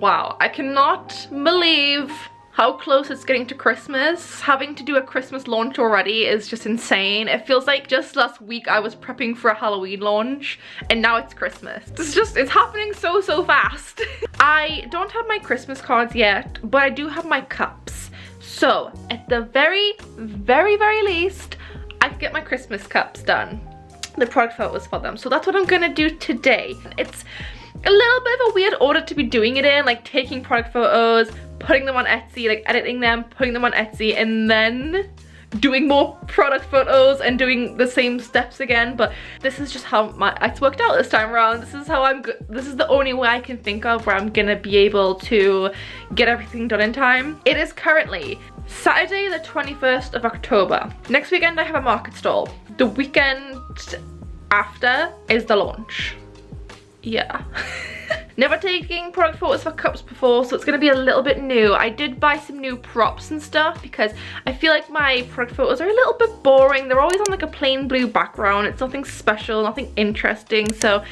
wow, I cannot believe how close it's getting to Christmas. Having to do a Christmas launch already is just insane. It feels like just last week I was prepping for a Halloween launch and now it's Christmas. It's happening so fast. I don't have my Christmas cards yet, but I do have my cups. So at the very least, I can get my Christmas cups done. The product photos for them. So that's what I'm gonna do today. It's a little bit of a weird order to be doing it in, like taking product photos, putting them on Etsy, like editing them, putting them on Etsy, and then doing more product photos and doing the same steps again. But this is just how it's worked out this time around. This is how this is the only way I can think of where I'm gonna be able to get everything done in time. It is currently Saturday the 21st of October. Next weekend I have a market stall. The weekend after is the launch. Yeah. Never taking product photos for cups before, so it's gonna be a little bit new. I did buy some new props and stuff because I feel like my product photos are a little bit boring. They're always on like a plain blue background. It's nothing special, nothing interesting. So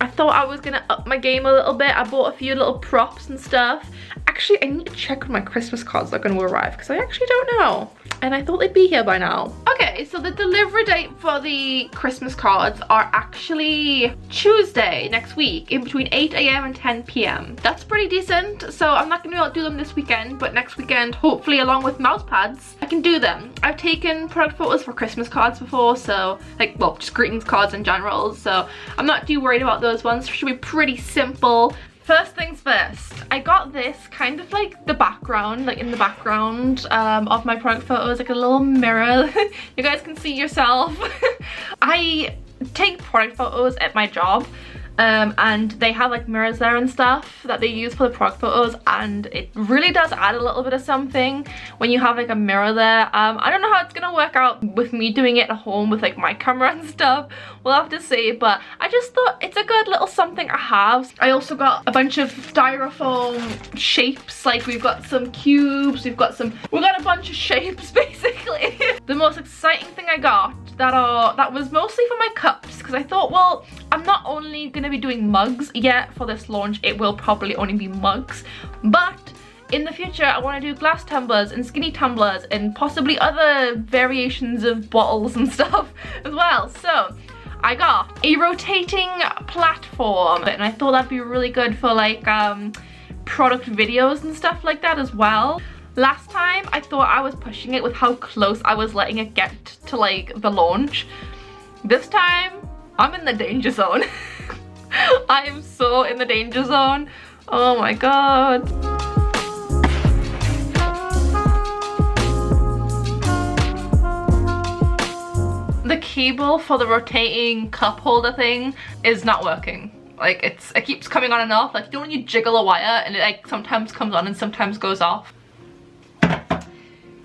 I thought I was gonna up my game a little bit. I bought a few little props and stuff. Actually, I need to check when my Christmas cards are gonna arrive because I actually don't know. And I thought they'd be here by now. Okay, so the delivery date for the Christmas cards are actually Tuesday next week in between 8 AM and 10 PM. That's pretty decent. So I'm not gonna be able to do them this weekend, but next weekend, hopefully along with mousepads, I can do them. I've taken product photos for Christmas cards before, so like, well, just greetings cards in general. So I'm not too worried about those ones. Should be pretty simple. First things first, I got this kind of like the background, like in the background of my product photos, like a little mirror. You guys can see yourself. I take product photos at my job and they have like mirrors there and stuff that they use for the product photos, and it really does add a little bit of something when you have like a mirror there. I don't know how it's gonna work out with me doing it at home with like my camera and stuff. We'll have to see, but I just thought it's a good little something I have. I also got a bunch of styrofoam shapes, like we've got some cubes, we've got a bunch of shapes basically. The most exciting thing I got that was mostly for my cups, because I thought, well, I'm not only gonna be doing mugs yet for this launch, it will probably only be mugs, but in the future I want to do glass tumblers and skinny tumblers and possibly other variations of bottles and stuff as well. So I got a rotating platform, and I thought that'd be really good for like product videos and stuff like that as well. Last time I thought I was pushing it with how close I was letting it get to like the launch. This time I'm in the danger zone. I am so in the danger zone. Oh my god. The cable for the rotating cup holder thing is not working. Like it keeps coming on and off. Like, you know when you jiggle a wire and it like sometimes comes on and sometimes goes off?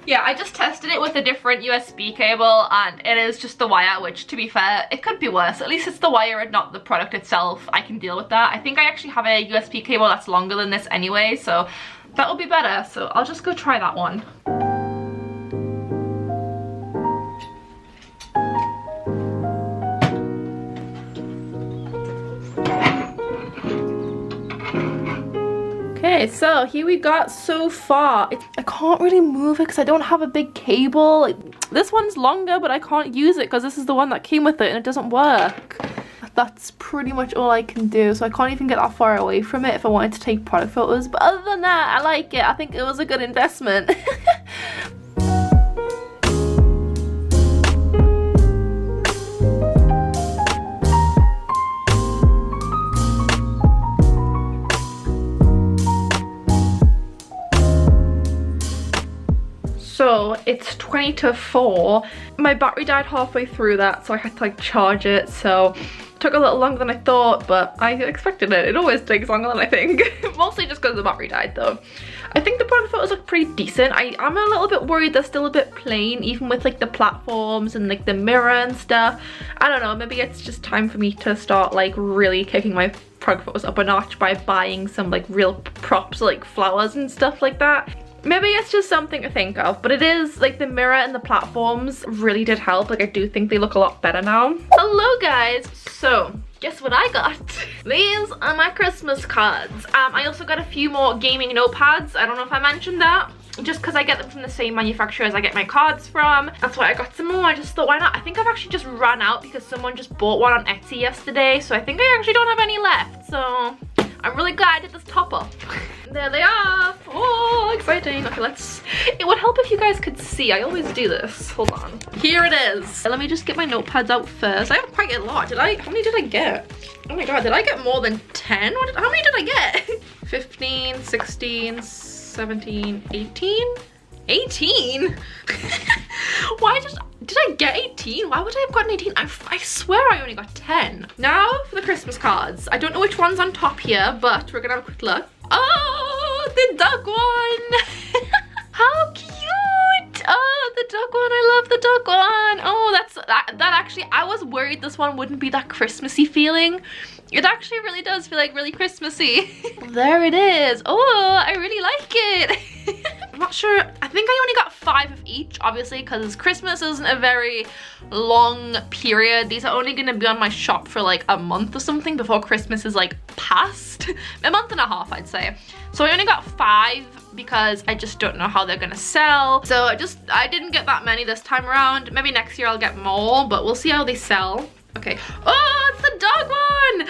Yeah, I just tested it with a different USB cable and it is just the wire, which to be fair, it could be worse. At least it's the wire and not the product itself. I can deal with that. I think I actually have a USB cable that's longer than this anyway, so that will be better. So I'll just go try that one. Okay, so here we got so far. I can't really move it because I don't have a big cable. Like, this one's longer, but I can't use it because this is the one that came with it and it doesn't work. That's pretty much all I can do, so I can't even get that far away from it if I wanted to take product photos. But other than that, I like it. I think it was a good investment. So it's 20 to 4. My battery died halfway through that, so I had to like charge it. So it took a little longer than I thought, but I expected it. It always takes longer than I think. Mostly just because the battery died though. I think the product photos look pretty decent. I'm a little bit worried they're still a bit plain, even with like the platforms and like the mirror and stuff. I don't know, maybe it's just time for me to start like really kicking my product photos up a notch by buying some like real props like flowers and stuff like that. Maybe it's just something to think of, but it is like the mirror and the platforms really did help. Like I do think they look a lot better now. Hello guys! So guess what I got? These are my Christmas cards. I also got a few more gaming notepads. I don't know if I mentioned that. Just because I get them from the same manufacturer as I get my cards from. That's why I got some more. I just thought, why not? I think I've actually just run out because someone just bought one on Etsy yesterday. So I think I actually don't have any left. So I'm really glad I did this top up. There they are. Oh, exciting. Okay, let's... It would help if you guys could see. I always do this. Hold on. Here it is. Let me just get my notepads out first. I have quite a lot. How many did I get? Oh my god, did I get more than 10? How many did I get? 15, 16, 17, 18? 18? Did I get 18? Why would I have gotten 18? I swear I only got 10. Now for the Christmas cards. I don't know which one's on top here, but we're gonna have a quick look. Oh, the duck one. How cute. Oh, the duck one. I love the duck one. Oh, that actually, I was worried this one wouldn't be that Christmassy feeling. It actually really does feel like really Christmassy. There it is. Oh, I really like it. I'm not sure. I think I only got 5 of each, obviously, because Christmas isn't a very long period. These are only going to be on my shop for like a month or something before Christmas is like past. A month and a half, I'd say. So I only got 5 because I just don't know how they're going to sell. So I didn't get that many this time around. Maybe next year I'll get more, but we'll see how they sell. Okay. Oh, it's the dog one.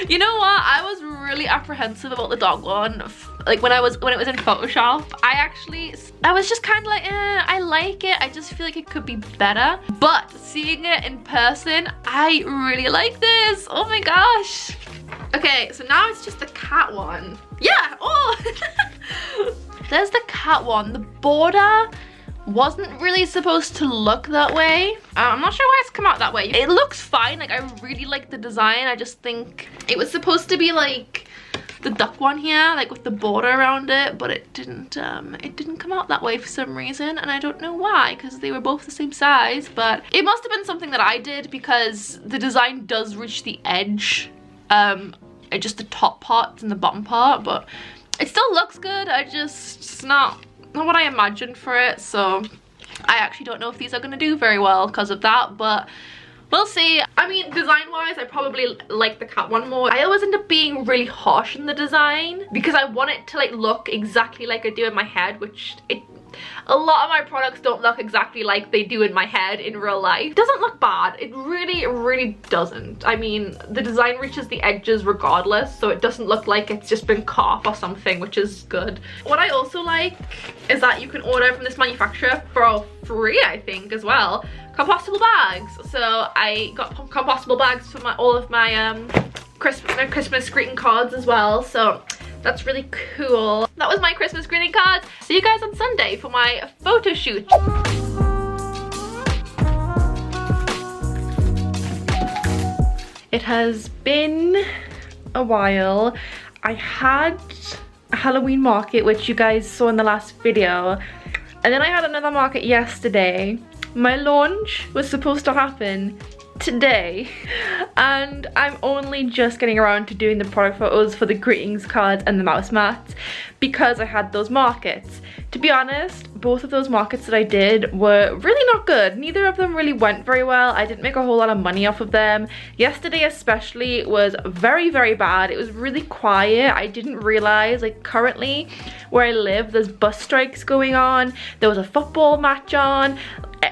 You know what? I was really apprehensive about the dog one. Like when it was in Photoshop, I was just kind of like, I like it. I just feel like it could be better. But seeing it in person, I really like this. Oh my gosh. Okay, so now it's just the cat one. Yeah. Oh. There's the cat one. The border wasn't really supposed to look that way. I'm not sure why it's come out that way. It looks fine. Like, I really like the design. I just think it was supposed to be like the duck one here, like with the border around it, but it didn't come out that way for some reason, and I don't know why, because they were both the same size. But it must have been something that I did, because the design does reach the edge, just the top part and the bottom part, but it still looks good. It's not what I imagined for it, so I actually don't know if these are going to do very well because of that, but we'll see. I mean, design wise, I probably like the cat one more. I always end up being really harsh in the design because I want it to like look exactly like I do in my head, which a lot of my products don't look exactly like they do in my head in real life. It doesn't look bad. It really doesn't. I mean, the design reaches the edges regardless, so it doesn't look like it's just been cut off or something, which is good. What I also like is that you can order from this manufacturer for free, I think, as well. Compostable bags. So I got compostable bags for all of my Christmas greeting cards as well, so that's really cool. That was my Christmas greeting cards. See you guys on Sunday for my photo shoot. It has been a while. I had a Halloween market, which you guys saw in the last video, and then I had another market yesterday. My launch was supposed to happen today, and I'm only just getting around to doing the product photos for the greetings cards and the mouse mats because I had those markets. To be honest, both of those markets that I did were really not good. Neither of them really went very well. I didn't make a whole lot of money off of them. Yesterday especially was very bad. It was really quiet. I didn't realize, like, currently where I live there's bus strikes going on. There was a football match on.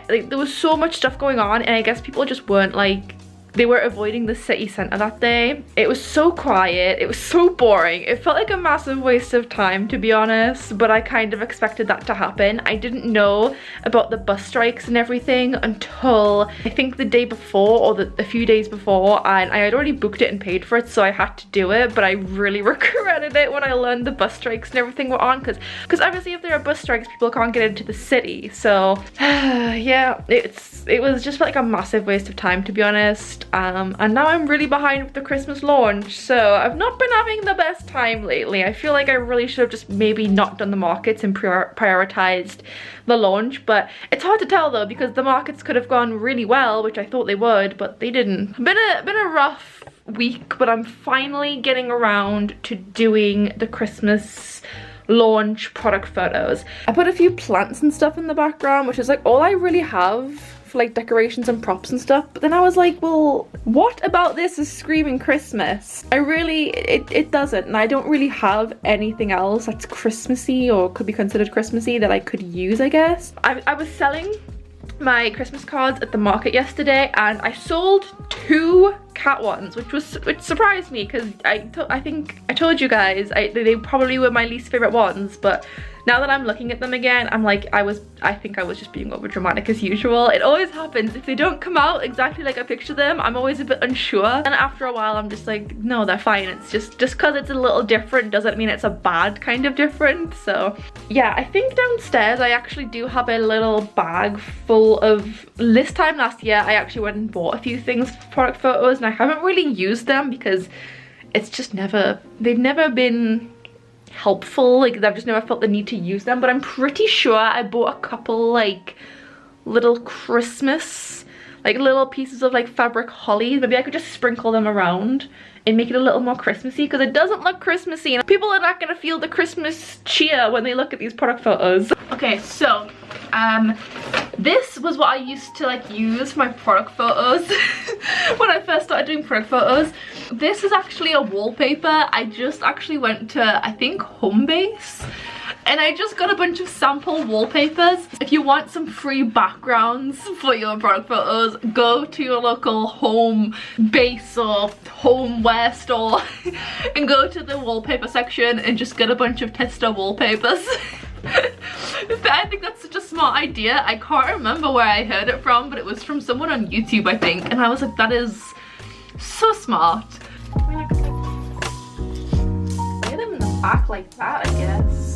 Like, there was so much stuff going on, and I guess people just weren't like, they were avoiding the city centre that day. It was so quiet, it was so boring. It felt like a massive waste of time, to be honest, but I kind of expected that to happen. I didn't know about the bus strikes and everything until I think the day before, or a few days before, and I had already booked it and paid for it, so I had to do it, but I really regretted it when I learned the bus strikes and everything were on, because obviously if there are bus strikes, people can't get into the city, so yeah, it was just like a massive waste of time, to be honest. And now I'm really behind with the Christmas launch, so I've not been having the best time lately. I feel like I really should have just maybe not done the markets and prioritized the launch, but it's hard to tell though, because the markets could have gone really well, which I thought they would, but they didn't. Been a rough week, but I'm finally getting around to doing the Christmas launch product photos. I put a few plants and stuff in the background, which is like all I really have for like decorations and props and stuff, but then I was like, well, what about this is screaming Christmas? It doesn't, and I don't really have anything else that's Christmassy or could be considered Christmassy that I could use, I guess. I was selling my Christmas cards at the market yesterday, and I sold 2 cat ones, which surprised me, because I think I told you guys they probably were my least favorite ones, but now that I'm looking at them again, I'm like, I think I was just being over dramatic as usual. It always happens. If they don't come out exactly like I picture them, I'm always a bit unsure. And after a while, I'm just like, no, they're fine. It's just because it's a little different doesn't mean it's a bad kind of different. So yeah, I think downstairs I actually do have a little bag full of, this time last year, I actually went and bought a few things for product photos, and I haven't really used them because it's just they've never been helpful. Like, I've just never felt the need to use them, but I'm pretty sure I bought a couple like little Christmas, like little pieces of like fabric holly. Maybe I could just sprinkle them around and make it a little more Christmassy, because it doesn't look Christmassy and people are not gonna feel the Christmas cheer when they look at these product photos. Okay, so this was what I used to like use for my product photos when I first started doing product photos. This is actually a wallpaper. I just actually went to, I think, Homebase, and I just got a bunch of sample wallpapers. If you want some free backgrounds for your product photos, go to your local Homebase or homeware store and go to the wallpaper section and just get a bunch of tester wallpapers. I think that's such a smart idea. I can't remember where I heard it from, but it was from someone on YouTube, I think, and I was like, that is so smart. I mean, I could like lay them in the back like that, I guess.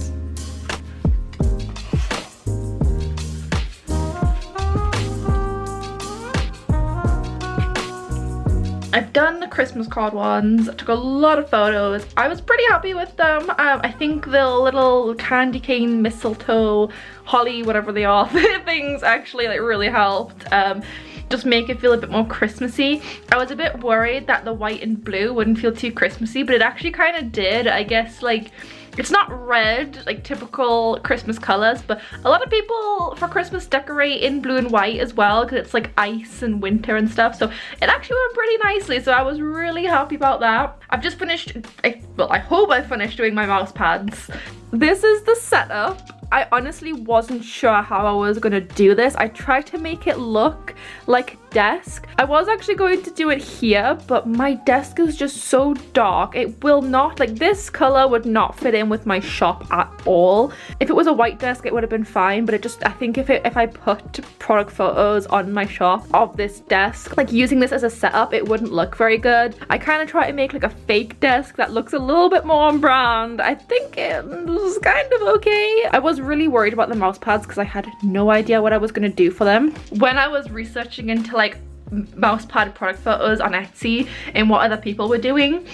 I've done the Christmas card ones. I took a lot of photos. I was pretty happy with them. I think the little candy cane, mistletoe, holly, whatever they are, things actually like really helped. Just make it feel a bit more Christmassy. I was a bit worried that the white and blue wouldn't feel too Christmassy, but it actually kind of did. I guess like, it's not red, like typical Christmas colors, but a lot of people for Christmas decorate in blue and white as well, because it's like ice and winter and stuff. So it actually went pretty nicely, so I was really happy about that. I've just finished, well, I hope I finished doing my mouse pads. This is the setup. I honestly wasn't sure how I was gonna do this. I tried to make it look like a desk. I was actually going to do it here, but my desk is just so dark. It will not, like this color would not fit in with my shop at all. If it was a white desk, it would have been fine, but it just, I think if I put product photos on my shop of this desk, like using this as a setup, it wouldn't look very good. I kind of try to make like a fake desk that looks a little bit more on brand. I think it was kind of okay. I was really worried about the mouse pads because I had no idea what I was going to do for them. When I was researching into like mouse pad product photos on Etsy and what other people were doing,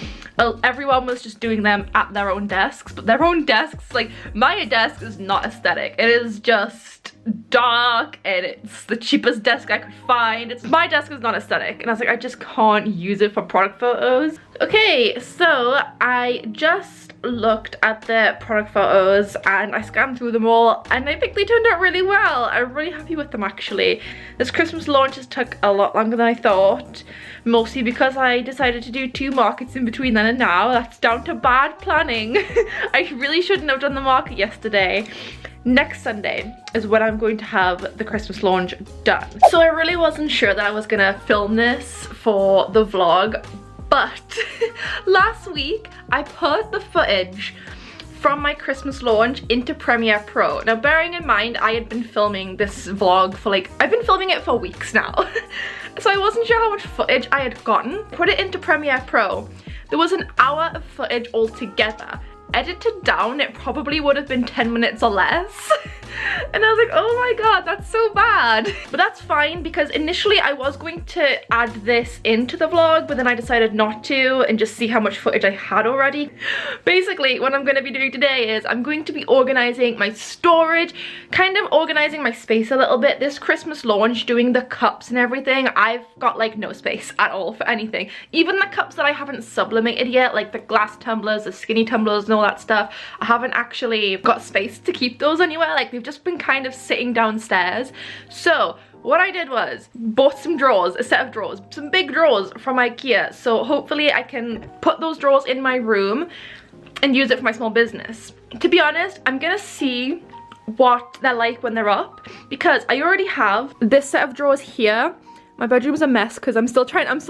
everyone was just doing them at their own desks, but their own desks, like my desk is not aesthetic. It is just dark and it's the cheapest desk I could find. My desk is not aesthetic, and I was like, I just can't use it for product photos. Okay, so I just looked at the product photos and I scanned through them all, and I think they turned out really well. I'm really happy with them actually. This Christmas launch has took a lot longer than I thought, mostly because I decided to do 2 markets in between then and now. That's down to bad planning. I really shouldn't have done the market yesterday. Next Sunday is when I'm going to have the Christmas launch done. So I really wasn't sure that I was gonna film this for the vlog, but last week I put the footage from my Christmas launch into Premiere Pro. Now bearing in mind I had been filming this vlog for like, I've been filming it for weeks now. So I wasn't sure how much footage I had gotten. Put it into Premiere Pro. There was an hour of footage altogether. Edited down, it probably would have been 10 minutes or less. And I was like, oh my god, that's so bad. But that's fine, because initially I was going to add this into the vlog, but then I decided not to and just see how much footage I had already. Basically, what I'm going to be doing today is I'm going to be organizing my storage, kind of organizing my space a little bit. This Christmas launch, doing the cups and everything, I've got like no space at all for anything. Even the cups that I haven't sublimated yet, like the glass tumblers, the skinny tumblers and all that stuff, I haven't actually got space to keep those anywhere. Like they've just been kind of sitting downstairs. So what I did was bought some drawers, a set of drawers, some big drawers from IKEA. So hopefully I can put those drawers in my room and use it for my small business. To be honest, I'm gonna see what they're like when they're up, because I already have this set of drawers here. My bedroom's a mess because I'm still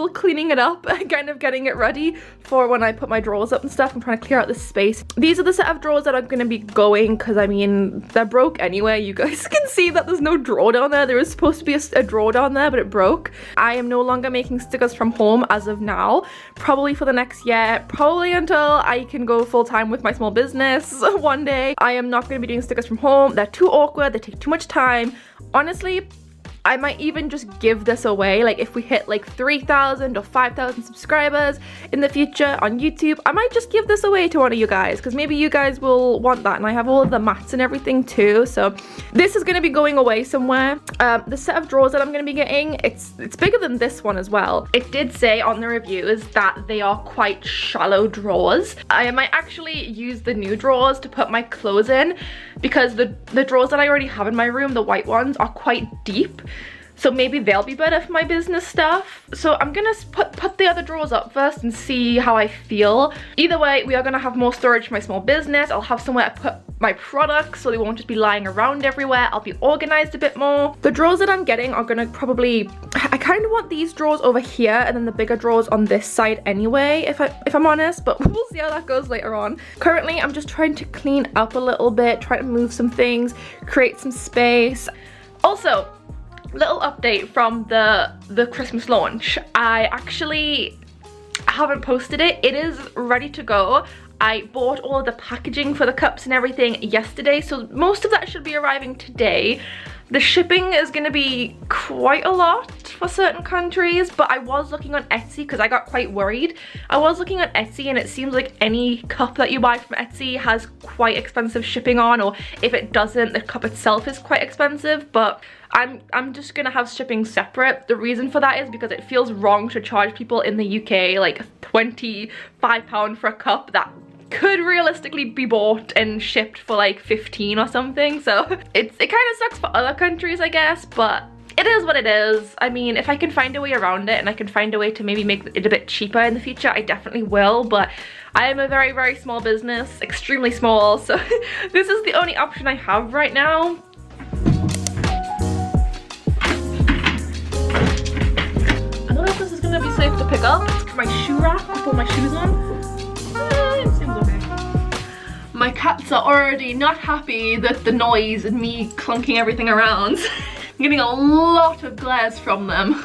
cleaning it up and kind of getting it ready for when I put my drawers up and stuff. I'm trying to clear out this space. These are the set of drawers that are going to be going, because I mean, they're broke anyway. You guys can see that there's no drawer down there. There was supposed to be a drawer down there, but it broke. I am no longer making stickers from home as of now, probably for the next year, probably until I can go full-time with my small business one day. I am not going to be doing stickers from home. They're too awkward. They take too much time. Honestly, I might even just give this away. Like if we hit like 3,000 or 5,000 subscribers in the future on YouTube, I might just give this away to one of you guys, because maybe you guys will want that. And I have all of the mats and everything too, so this is going to be going away somewhere. The set of drawers that I'm going to be getting, it's bigger than this one as well. It did say on the reviews that they are quite shallow drawers. I might actually use the new drawers to put my clothes in, because the drawers that I already have in my room, the white ones, are quite deep. So maybe they'll be better for my business stuff. So I'm gonna put the other drawers up first and see how I feel. Either way, we are gonna have more storage for my small business. I'll have somewhere to put my products so they won't just be lying around everywhere. I'll be organized a bit more. The drawers that I'm getting are gonna probably, I kind of want these drawers over here and then the bigger drawers on this side anyway, if I'm honest, but we'll see how that goes later on. Currently, I'm just trying to clean up a little bit, try to move some things, create some space. Also, little update from the Christmas launch. I actually haven't posted it. It is ready to go. I bought all of the packaging for the cups and everything yesterday, so most of that should be arriving today. The shipping is going to be quite a lot for certain countries, but I was looking on Etsy because I got quite worried. I was looking on Etsy and it seems like any cup that you buy from Etsy has quite expensive shipping on, or if it doesn't, the cup itself is quite expensive, but I'm just gonna have shipping separate. The reason for that is because it feels wrong to charge people in the UK like £25 for a cup that could realistically be bought and shipped for like 15 or something. So it kind of sucks for other countries, I guess, but it is what it is. I mean, if I can find a way around it and I can find a way to maybe make it a bit cheaper in the future, I definitely will, but I am a very, very small business, extremely small, so this is the only option I have right now. I don't know if this is gonna be safe to pick up. My shoe rack, I put my shoes on. It seems okay. My cats are already not happy with the noise and me clunking everything around. I'm getting a lot of glares from them.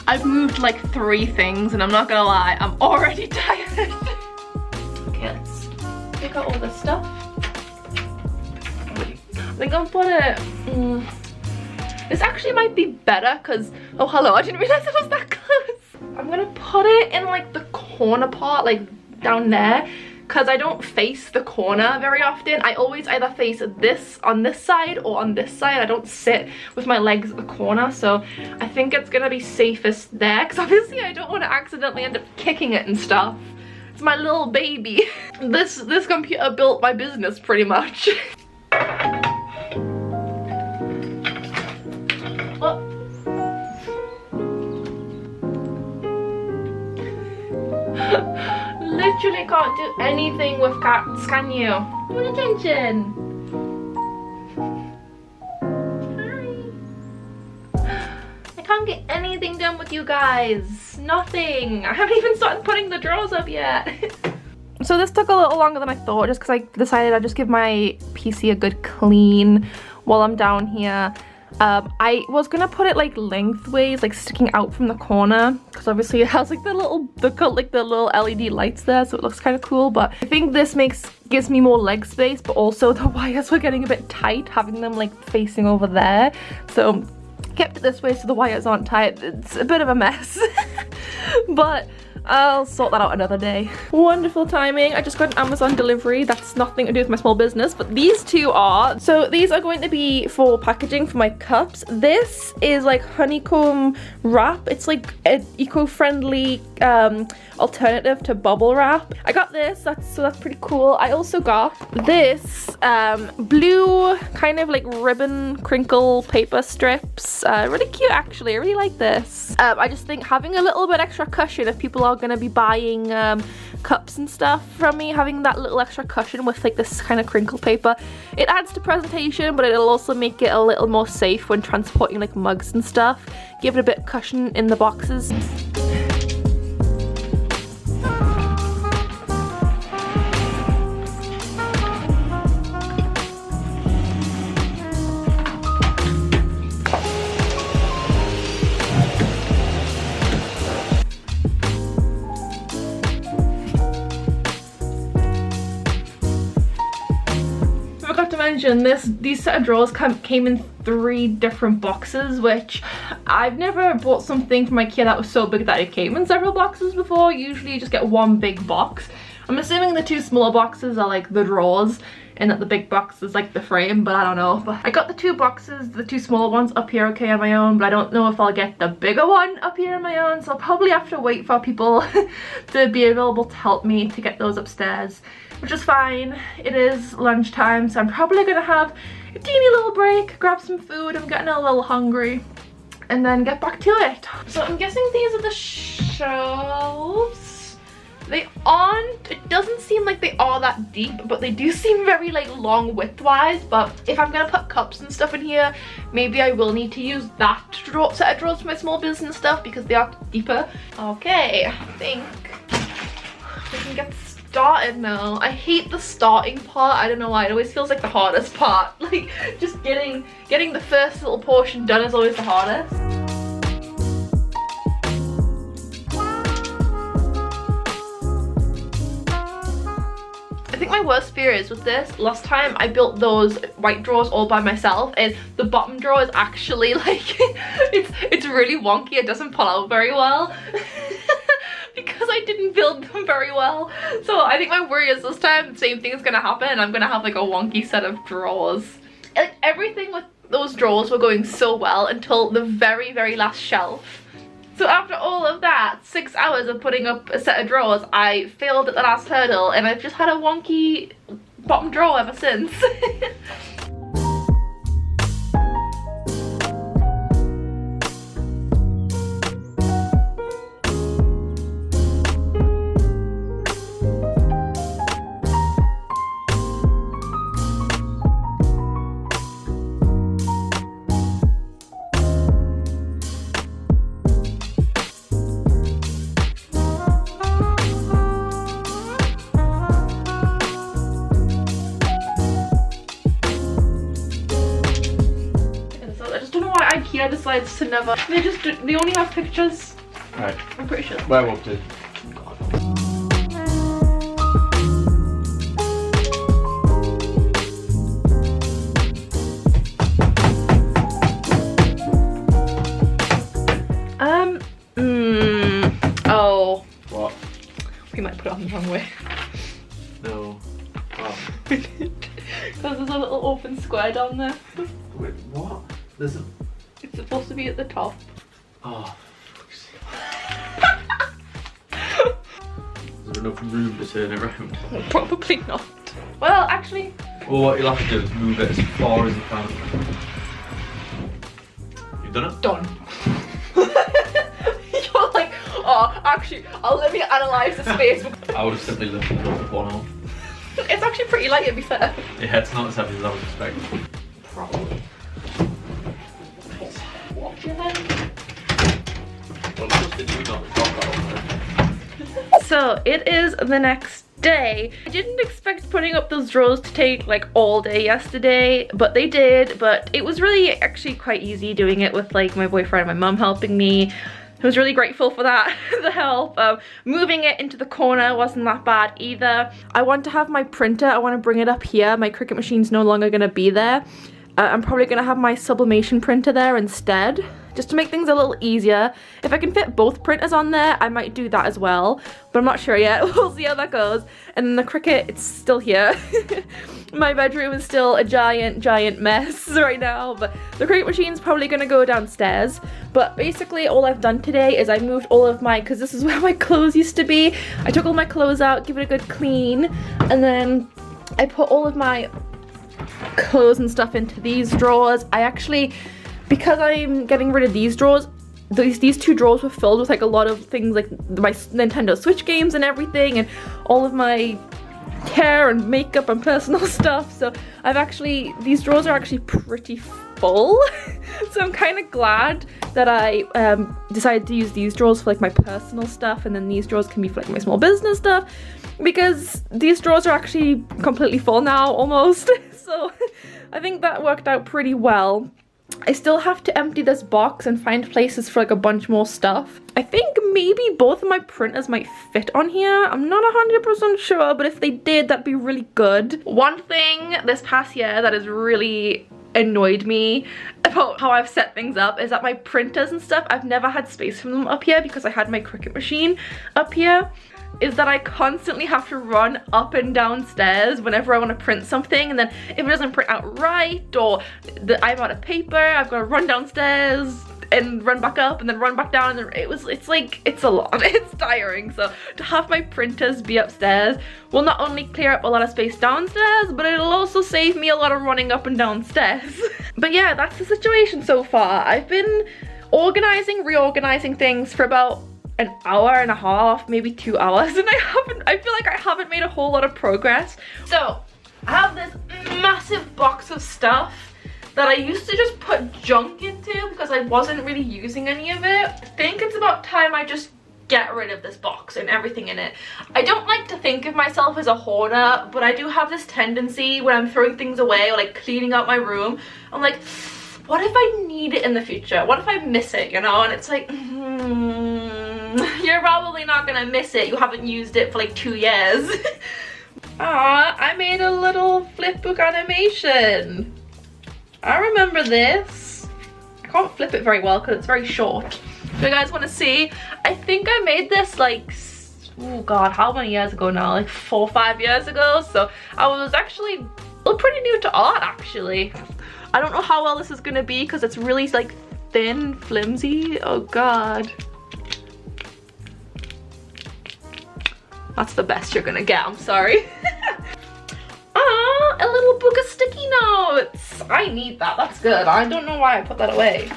I've moved like 3 things and I'm not gonna lie, I'm already tired. Okay, let's pick out all this stuff. I think I'll put it, this actually might be better because, oh hello, I didn't realize it was that close. I'm gonna put it in like the corner part, like down there, because I don't face the corner very often. I always either face this on this side or on this side. I don't sit with my legs at the corner, so I think it's gonna be safest there, because obviously I don't want to accidentally end up kicking it and stuff. It's my little baby. This computer built my business pretty much. Oh. Literally can't do anything with cats, can you? Do attention. Hi. I can't get anything done with you guys. Nothing. I haven't even started putting the drawers up yet. So this took a little longer than I thought, just because I decided I'd just give my PC a good clean while I'm down here. I was gonna put it like lengthways, like sticking out from the corner, because obviously it has like the little LED lights there, so it looks kind of cool. But I think this gives me more leg space, but also the wires were getting a bit tight, having them like facing over there. So kept it this way so the wires aren't tight. It's a bit of a mess. But I'll sort that out another day. Wonderful timing. I just got an Amazon delivery. That's nothing to do with my small business, but these two are. So these are going to be for packaging for my cups. This is like honeycomb wrap. It's like an eco-friendly alternative to bubble wrap. I got this, so that's pretty cool. I also got this blue kind of like ribbon crinkle paper strips. Really cute actually. I really like this. I just think having a little bit extra cushion if people are going to be buying cups and stuff from me, having that little extra cushion with like this kind of crinkle paper, it adds to presentation, but it'll also make it a little more safe when transporting like mugs and stuff. Give it a bit of cushion in the boxes. These set of drawers came in 3 different boxes, which I've never bought something from IKEA that was so big that it came in several boxes before. Usually you just get one big box. I'm assuming the 2 smaller boxes are like the drawers and that the big box is like the frame, but I don't know. But I got the 2 boxes, the 2 smaller ones up here okay on my own, but I don't know if I'll get the bigger one up here on my own, so I'll probably have to wait for people to be available to help me to get those upstairs, which is fine. It is lunchtime, so I'm probably gonna have a teeny little break, grab some food. I'm getting a little hungry, and then get back to it. So I'm guessing these are the shelves. They aren't, it doesn't seem like they are that deep, but they do seem very like long width-wise. But if I'm gonna put cups and stuff in here, maybe I will need to use that set of drawers for my small business stuff because they are deeper. Okay, I think we can get started now. I hate the starting part. I don't know why. It always feels like the hardest part. Like just getting the first little portion done is always the hardest. I think my worst fear is with this, last time I built those white drawers all by myself, and the bottom drawer is actually like, it's really wonky. It doesn't pull out very well. Because I didn't build them very well. So I think my worry is this time the same thing is gonna happen. I'm gonna have like a wonky set of drawers. Like everything with those drawers were going so well until the very, very last shelf. So after all of that, 6 hours of putting up a set of drawers, I failed at the last hurdle and I've just had a wonky bottom drawer ever since. IKEA decides to never. They only have pictures. Right. I'm pretty sure. Where up to? Oh. What? We might put it on the wrong way. No. Oh. Because there's a little open square down there. Wait, what? There's a... It's supposed to be at the top. Oh. Is there enough room to turn it around? Probably not. Well, actually... Well, what you'll have to do is move it as far as you can. You've done it? Done. You're like, oh, actually, let me analyse the space. I would have simply lifted it up one arm. It's actually pretty light, to be fair. Yeah, it's not as heavy as I would expect. Probably. Watch your head. Well, just did you not drop that on there? So it is the next day. I didn't expect putting up those drawers to take like all day yesterday, but they did. But it was really actually quite easy doing it with like my boyfriend and my mum helping me. I was really grateful for that, the help. Moving it into the corner wasn't that bad either. I want to have my printer, I want to bring it up here. My Cricut machine's no longer going to be there. I'm probably going to have my sublimation printer there instead just to make things a little easier. If I can fit both printers on there, I might do that as well, but I'm not sure yet. We'll see how that goes. And then the Cricut, it's still here. My bedroom is still a giant mess right now, but the Cricut machine's probably gonna go downstairs. But basically all I've done today is I moved all of my, because this is where my clothes used to be, I took all my clothes out, give it a good clean, and then I put all of my clothes and stuff into these drawers. I actually, because I'm getting rid of these drawers, these two drawers were filled with like a lot of things, like my Nintendo Switch games and everything, and all of my hair and makeup and personal stuff. So I've actually, these drawers are actually pretty full. So I'm kind of glad that I decided to use these drawers for like my personal stuff, and then these drawers can be for like my small business stuff, because these drawers are actually completely full now almost. So I think that worked out pretty well. I still have to empty this box and find places for like a bunch more stuff. I think maybe both of my printers might fit on here. I'm not 100% sure, but if they did, that'd be really good. One thing this past year that has really annoyed me about how I've set things up is that my printers and stuff, I've never had space for them up here because I had my Cricut machine up here, is that I constantly have to run up and down stairs whenever I want to print something, and then if it doesn't print out right, or I'm out of paper, I've got to run downstairs and run back up and then run back down, and it's like, it's a lot. It's tiring. So to have my printers be upstairs will not only clear up a lot of space downstairs, but it'll also save me a lot of running up and down stairs. But yeah, that's the situation so far. I've been reorganizing things for about an hour and a half, maybe 2 hours, and I feel like I haven't made a whole lot of progress. So I have this massive box of stuff that I used to just put junk into because I wasn't really using any of it. I think it's about time I just get rid of this box and everything in it. I don't like to think of myself as a hoarder, but I do have this tendency when I'm throwing things away or like cleaning out my room, I'm like, what if I need it in the future? What if I miss it, you know? And it's like, you're probably not gonna miss it. You haven't used it for like 2 years. Aw, I made a little flip book animation. I remember this. I can't flip it very well because it's very short. If you guys want to see, I think I made this like, oh god, how many years ago now? Like 4 or 5 years ago. So I was actually pretty new to art actually. I don't know how well this is gonna be because it's really like thin, flimsy. Oh god. That's the best you're gonna get, I'm sorry. Ah, a little book of sticky notes. I need that, that's good. I don't know why I put that away.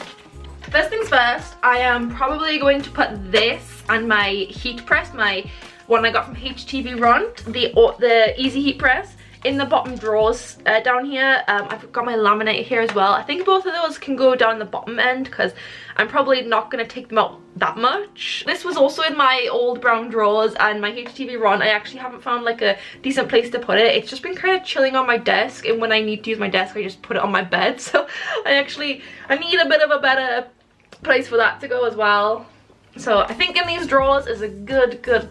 First things first, I am probably going to put this and my heat press, my one I got from HTV Runt, the Easy Heat Press, in the bottom drawers down here. I've got my laminator here as well. I think both of those can go down the bottom end because I'm probably not going to take them out that much. This was also in my old brown drawers and my HTV Runt. I actually haven't found like a decent place to put it. It's just been kind of chilling on my desk, and when I need to use my desk I just put it on my bed. So I need a bit of a better place for that to go as well. So I think in these drawers is a good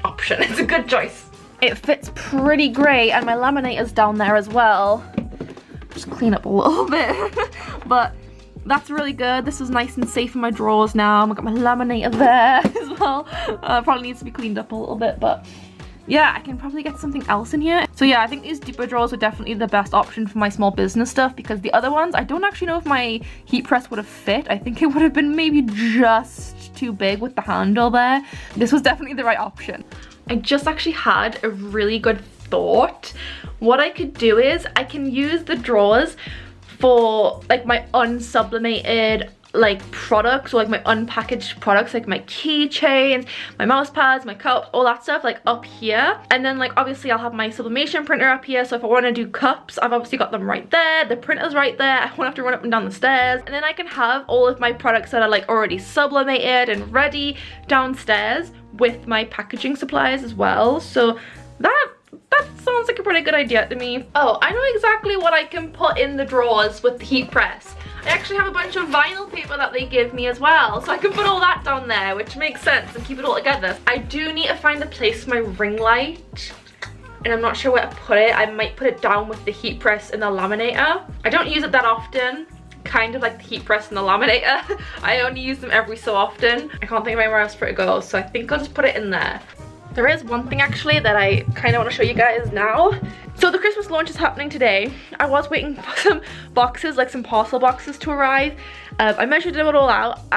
option. It's a good choice. It fits pretty great, and my laminator's down there as well. Just clean up a little bit. But that's really good. This is nice and safe in my drawers now. I've got my laminator there as well. Probably needs to be cleaned up a little bit, but yeah, I can probably get something else in here. So yeah, I think these deeper drawers are definitely the best option for my small business stuff, because the other ones, I don't actually know if my heat press would have fit. I think it would have been maybe just too big with the handle there. This was definitely the right option. I just actually had a really good thought. What I could do is I can use the drawers for like my unsublimated like products, or like my unpackaged products, like my keychains, my mouse pads, my cups, all that stuff, like up here. And then like obviously I'll have my sublimation printer up here, so if I want to do cups, I've obviously got them right there, the printer's right there, I won't have to run up and down the stairs. And then I can have all of my products that are like already sublimated and ready downstairs with my packaging supplies as well. So that sounds like a pretty good idea to me. Oh, I know exactly what I can put in the drawers with the heat press. I actually have a bunch of vinyl paper that they give me as well, so I can put all that down there, which makes sense, and keep it all together. I do need to find a place for my ring light, and I'm not sure where to put it. I might put it down with the heat press and the laminator. I don't use it that often, kind of like the heat press and the laminator. I only use them every so often. I can't think of anywhere else for it to go, so I think I'll just put it in there. There is one thing actually that I kind of want to show you guys now. So the Christmas launch is happening today. I was waiting for some boxes, like some parcel boxes to arrive. I measured it all out.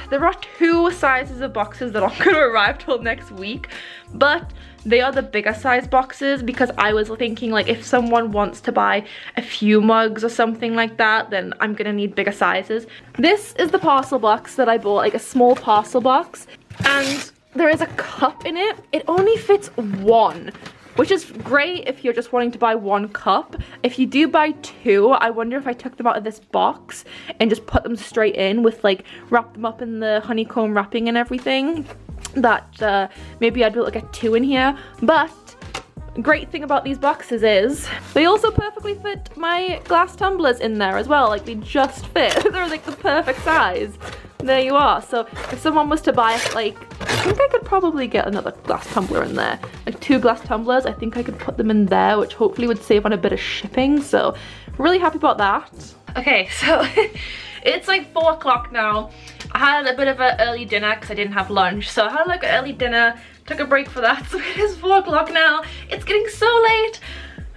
There are 2 sizes of boxes that aren't going to arrive till next week, but they are the bigger size boxes because I was thinking like if someone wants to buy a few mugs or something like that, then I'm going to need bigger sizes. This is the parcel box that I bought, like a small parcel box, and there is a cup in it. It only fits 1. Which is great if you're just wanting to buy 1 cup. If you do buy 2, I wonder if I took them out of this box and just put them straight in with like, wrap them up in the honeycomb wrapping and everything, that maybe I'd be able to get 2 in here. But great thing about these boxes is they also perfectly fit my glass tumblers in there as well. Like, they just fit. They're like the perfect size. There you are. So if someone was to buy, like, I think I could probably get another glass tumbler in there. Like 2 glass tumblers, I think I could put them in there, which hopefully would save on a bit of shipping. So really happy about that. Okay, so it's like 4 o'clock now. I had a bit of an early dinner because I didn't have lunch. So I had like an early dinner, took a break for that. So it is 4 o'clock now. It's getting so late.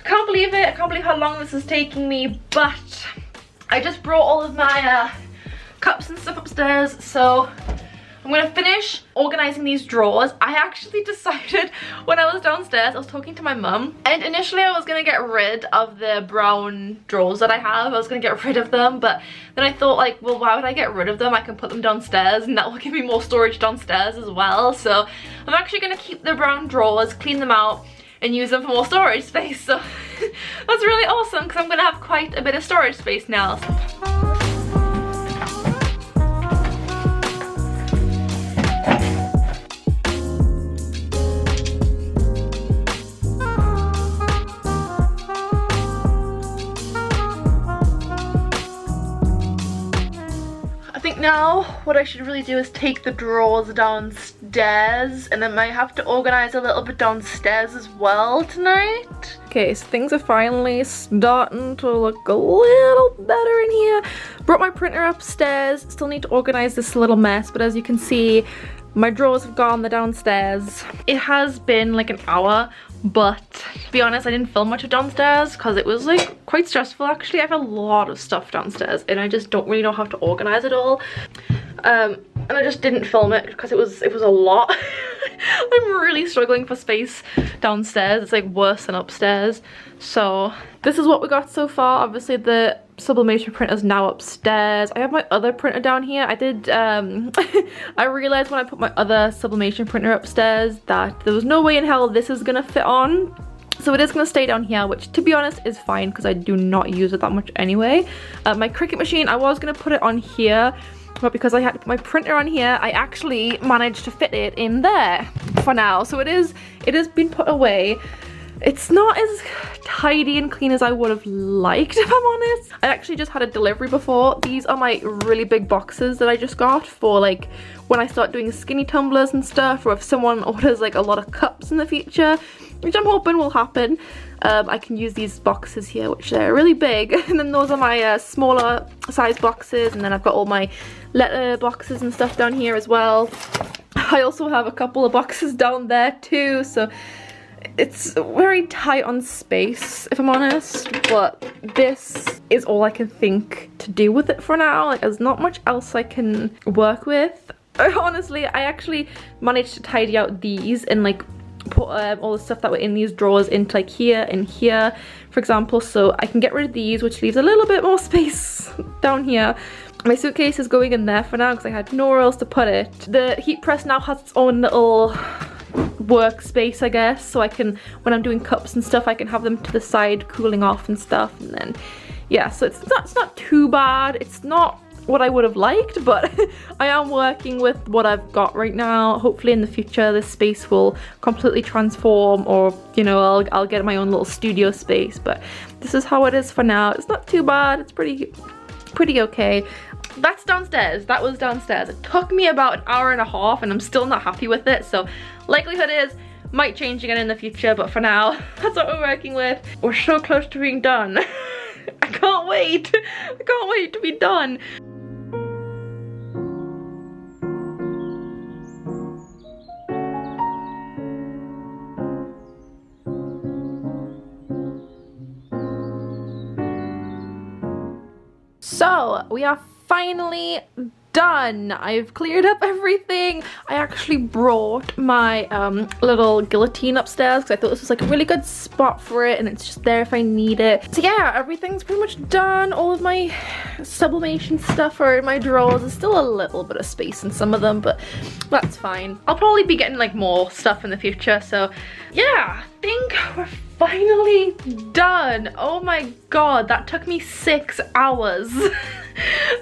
I can't believe it. I can't believe how long this is taking me. But I just brought all of my cups and stuff upstairs, so I'm gonna finish organizing these drawers. I actually decided when I was downstairs, I was talking to my mum, and initially I was gonna get rid of the brown drawers that I have. I was gonna get rid of them, but then I thought like, well, why would I get rid of them? I can put them downstairs and that will give me more storage downstairs as well. So I'm actually gonna keep the brown drawers, clean them out, and use them for more storage space. So that's really awesome because I'm gonna have quite a bit of storage space now. Now what I should really do is take the drawers downstairs, and I might have to organize a little bit downstairs as well tonight. Okay, so things are finally starting to look a little better in here. Brought my printer upstairs, still need to organize this little mess, but as you can see, my drawers have gone, they're downstairs. It has been like an hour, but to be honest, I didn't film much of downstairs because it was like quite stressful actually. I have a lot of stuff downstairs and I just don't really know how to organize it all. And I just didn't film it because it was a lot. I'm really struggling for space downstairs. It's like worse than upstairs. So this is what we got so far. Obviously the sublimation printer is now upstairs. I have my other printer down here. I did I realized when I put my other sublimation printer upstairs that there was no way in hell this is gonna fit on. So it is going to stay down here, which to be honest is fine because I do not use it that much anyway. My Cricut machine, I was going to put it on here, but because I had to put my printer on here, I actually managed to fit it in there for now. So it has been put away. It's not as tidy and clean as I would have liked, if I'm honest. I actually just had a delivery before. These are my really big boxes that I just got for like when I start doing skinny tumblers and stuff, or if someone orders like a lot of cups in the future, which I'm hoping will happen. I can use these boxes here, which they're really big. And then those are my smaller size boxes, and then I've got all my letter boxes and stuff down here as well. I also have a couple of boxes down there too, so it's very tight on space, if I'm honest, but this is all I can think to do with it for now. Like, there's not much else I can work with. Honestly, I actually managed to tidy out these and like put all the stuff that were in these drawers into like here and here, for example, so I can get rid of these, which leaves a little bit more space down here. My suitcase is going in there for now because I had nowhere else to put it. The heat press now has its own little workspace, I guess, so I can, when I'm doing cups and stuff, I can have them to the side cooling off and stuff. And then yeah, so it's not too bad. It's not what I would have liked, but I am working with what I've got right now. Hopefully in the future this space will completely transform, or you know, I'll get my own little studio space, but this is how it is for now. It's not too bad. It's pretty okay. That's downstairs. That was downstairs. It took me about an hour and a half and I'm still not happy with it, so likelihood is might change again in the future, but for now that's what we're working with. We're so close to being done. I can't can't wait. I can't wait to be done. So we are finally done. I've cleared up everything. I actually brought my little guillotine upstairs because I thought this was like a really good spot for it, and it's just there if I need it. So yeah, everything's pretty much done. All of my sublimation stuff are in my drawers. There's still a little bit of space in some of them, but that's fine. I'll probably be getting like more stuff in the future, so yeah, I think we're finally done. Oh my god, that took me 6 hours.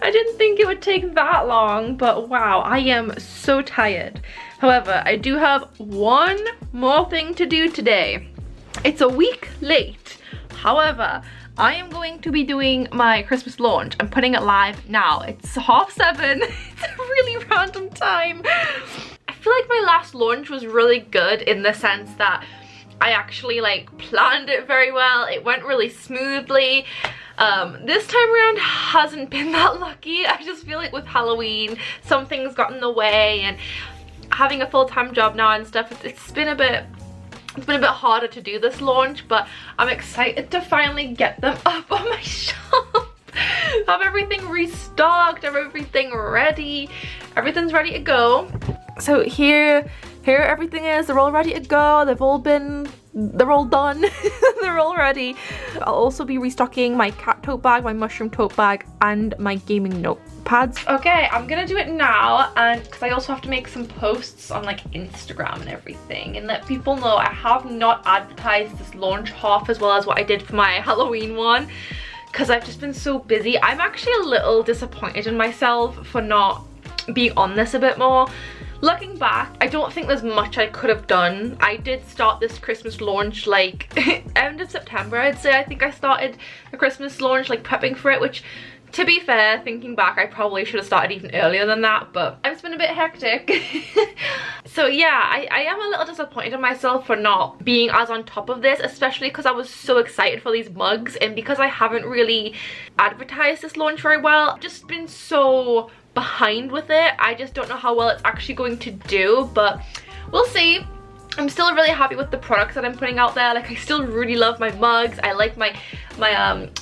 I didn't think it would take that long, but wow, I am so tired. However, I do have one more thing to do today. It's a week late. However, I am going to be doing my Christmas launch. I'm putting it live now. It's 7:30. It's a really random time. I feel like my last launch was really good in the sense that I actually like planned it very well. It went really smoothly. This time around hasn't been that lucky. I just feel like with Halloween, some things got in the way, and having a full-time job now and stuff, it's been a bit harder to do this launch, but I'm excited to finally get them up on my shop. Have everything restocked, have everything ready. Everything's ready to go. So here everything is. They're all ready to go. They're all done. They're all ready. I'll also be restocking my cat tote bag, my mushroom tote bag, and my gaming notepads. Okay, I'm gonna do it now, and because I also have to make some posts on like Instagram and everything and let people know I have not advertised this launch half as well as what I did for my Halloween one, because I've just been so busy. I'm actually a little disappointed in myself for not being on this a bit more. Looking back, I don't think there's much I could have done. I did start this Christmas launch like end of September, I'd say. I think I started the Christmas launch like prepping for it, which to be fair, thinking back, I probably should have started even earlier than that, but it's been a bit hectic. So yeah, I am a little disappointed in myself for not being as on top of this, especially because I was so excited for these mugs, and because I haven't really advertised this launch very well. I've just been so behind with it. I just don't know how well it's actually going to do, but we'll see. I'm still really happy with the products that I'm putting out there. Like, I still really love my mugs. I like my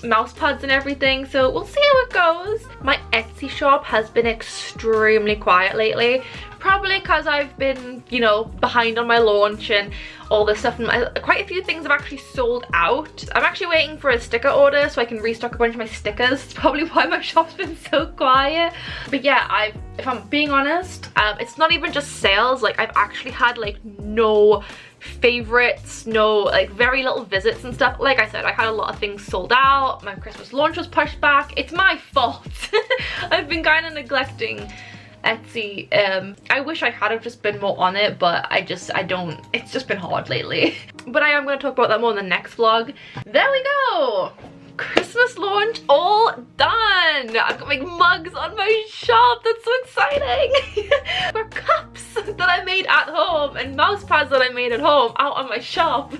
mouse pads and everything, so we'll see how it goes. My Etsy shop has been extremely quiet lately, probably because I've been, you know, behind on my launch and all this stuff, and quite a few things have actually sold out. I'm actually waiting for a sticker order so I can restock a bunch of my stickers. It's probably why my shop's been so quiet. But yeah, if I'm being honest, it's not even just sales. Like, I've actually had like no favorites, no, like very little visits and stuff. Like I said, I had a lot of things sold out. My Christmas launch was pushed back. It's my fault. I've been kind of neglecting Etsy. I wish I had have just been more on it, but I don't. It's just been hard lately. But I am going to talk about that more in the next vlog. There we go. Christmas launch all done. I've got my mugs on my shop. That's so exciting. Got cups that I made at home and mouse pads that I made at home out on my shop.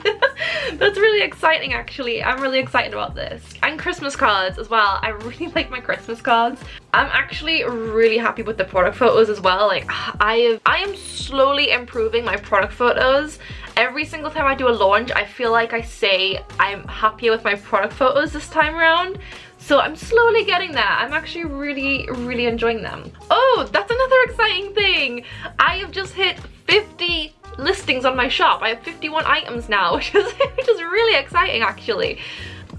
That's really exciting, actually. I'm really excited about this. And Christmas cards as well. I really like my Christmas cards. I'm actually really happy with the product photos as well. Like, I am slowly improving my product photos. Every single time I do a launch, I feel like I say I'm happier with my product photos this time around. So I'm slowly getting there. I'm actually really enjoying them. Oh, that's another exciting thing. I have just hit 50 listings on my shop. I have 51 items now, which is really exciting, actually.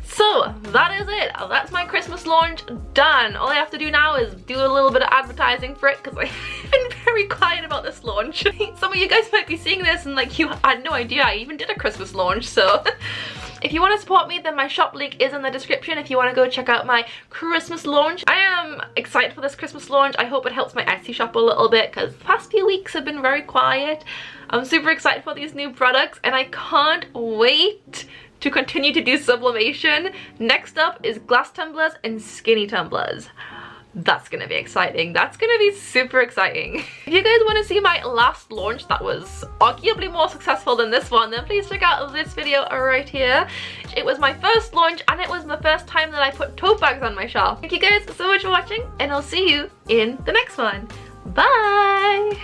So that is it. That's my Christmas launch done. All I have to do now is do a little bit of advertising for it, because I've been very quiet about this launch. Some of you guys might be seeing this and like, you had no idea I even did a Christmas launch. So if you want to support me, then my shop link is in the description if you want to go check out my Christmas launch. I am excited for this Christmas launch. I hope it helps my Etsy shop a little bit, because the past few weeks have been very quiet. I'm super excited for these new products, and I can't wait to continue to do sublimation. Next up is glass tumblers and skinny tumblers. That's gonna be exciting. That's gonna be super exciting. If you guys want to see my last launch that was arguably more successful than this one, then please check out this video right here. much. It was my first launch and it was the first time that I put tote bags on my shelf. Thank you guys so much for watching and I'll see you in the next one. Bye!